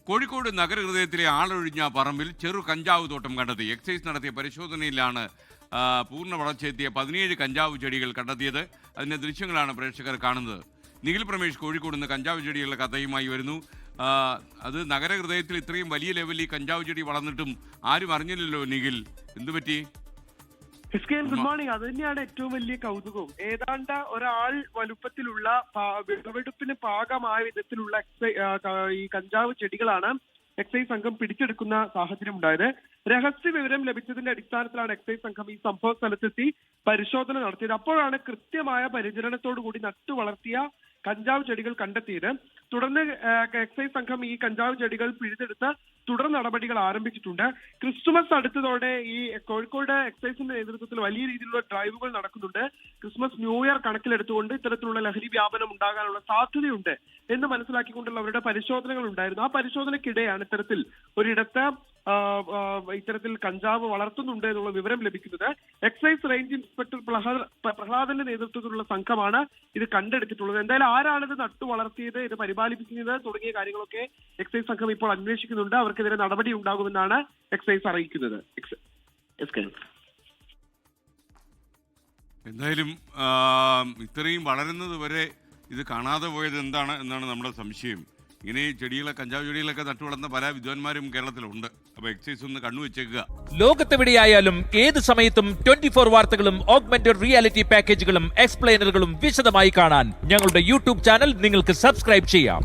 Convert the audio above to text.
കോഴിക്കോട് നഗരഹൃദയത്തിലെ ആളൊഴിഞ്ഞ പറമ്പിൽ ചെറു കഞ്ചാവ് തോട്ടം കണ്ടെത്തി. എക്സൈസ് നടത്തിയ പരിശോധനയിലാണ് പൂർണ്ണ വളർച്ചയെത്തിയ 17 കഞ്ചാവ് ചെടികൾ കണ്ടെത്തിയത്. അതിന്റെ ദൃശ്യങ്ങളാണ് പ്രേക്ഷകർ കാണുന്നത്. നിഖിൽ പ്രമേഷ് കോഴിക്കോട് നിന്ന് കഞ്ചാവ് ചെടികളുടെ കഥയുമായി വരുന്നു. അത് നഗരഹൃദയത്തിൽ ഇത്രയും വലിയ ലെവലിൽ ഈ കഞ്ചാവ് ചെടി വളർന്നിട്ടും ആരും അറിഞ്ഞില്ലല്ലോ നിഖിൽ, എന്തുപറ്റി? Good morning. അത് തന്നെയാണ് ഏറ്റവും വലിയ കൗതുകവും. ഏതാണ്ട് ഒരാൾ വലുപ്പത്തിലുള്ള വിളവെടുപ്പിന് പാകമായ വിധത്തിലുള്ള ഈ കഞ്ചാവ് ചെടികളാണ് എക്സൈസ് സംഘം പിടിച്ചെടുക്കുന്ന സാഹചര്യം ഉണ്ടായത്. രഹസ്യ വിവരം ലഭിച്ചതിന്റെ അടിസ്ഥാനത്തിലാണ് എക്സൈസ് സംഘം ഈ സംഭവ സ്ഥലത്തെത്തി പരിശോധന നടത്തിയത്. അപ്പോഴാണ് കൃത്യമായ പരിചരണത്തോടു കൂടി നട്ടു വളർത്തിയ കഞ്ചാവ് ചെടികൾ കണ്ടെത്തിയത്. തുടർന്ന് എക്സൈസ് സംഘം ഈ കഞ്ചാവ് ചെടികൾ പിഴുതെടുത്ത് തുടർ നടപടികൾ ആരംഭിച്ചിട്ടുണ്ട്. ക്രിസ്തുമസ് അടുത്തതോടെ ഈ കോഴിക്കോട് എക്സൈസിന്റെ നേതൃത്വത്തിൽ വലിയ രീതിയിലുള്ള ഡ്രൈവുകൾ നടക്കുന്നുണ്ട്. ക്രിസ്മസ് ന്യൂ ഇയർ കണക്കിലെടുത്തുകൊണ്ട് ഇത്തരത്തിലുള്ള ലഹരി വ്യാപനം ഉണ്ടാകാനുള്ള സാധ്യതയുണ്ട് എന്ന് മനസ്സിലാക്കിക്കൊണ്ടുള്ള അവരുടെ പരിശോധനകൾ ഉണ്ടായിരുന്നു. ആ പരിശോധനയ്ക്കിടെയാണ് ഇത്തരത്തിൽ ഒരിടത്ത് ഇത്തരത്തിൽ കഞ്ചാവ് വളർത്തുന്നുണ്ട് എന്നുള്ള വിവരം ലഭിക്കുന്നത്. എക്സൈസ് റേഞ്ച് ഇൻസ്പെക്ടർ പ്രഹ്ലാദന്റെ നേതൃത്വത്തിലുള്ള സംഘമാണ് ഇത് കണ്ടെടുത്തിട്ടുള്ളത്. എന്തായാലും ആരാണിത് നട്ടു വളർത്തിയത്, ഇത് പരിപാലിപ്പിക്കുന്നത് തുടങ്ങിയ കാര്യങ്ങളൊക്കെ എക്സൈസ് സംഘം ഇപ്പോൾ അന്വേഷിക്കുന്നുണ്ട്. അവർക്കെതിരെ നടപടി ഉണ്ടാകുമെന്നാണ് എക്സൈസ് അറിയിക്കുന്നത്. എന്തായാലും ഇത്രയും വളരുന്നത് വരെ ഇത് കാണാതെ പോയത് എന്താണ് എന്നാണ് നമ്മുടെ സംശയം. ഇങ്ങനെ ചെടികളെ, കഞ്ചാവ് ചെടികളൊക്കെ നട്ടുവളർന്ന പല വിദ്വാൻമാരും കേരളത്തിലുണ്ട്. അപ്പൊ എക്സൈസ് ഒന്ന് കണ്ണുവെച്ചേക്കുക. ലോകത്തെവിടെയായാലും ഏത് സമയത്തും 24 വാർത്തകളും ഓഗ്മെന്റഡ് റിയാലിറ്റി പാക്കേജുകളും എക്സ്പ്ലെയിനറുകളും വിശദമായി കാണാൻ ഞങ്ങളുടെ യൂട്യൂബ് ചാനൽ നിങ്ങൾക്ക് സബ്സ്ക്രൈബ് ചെയ്യാം.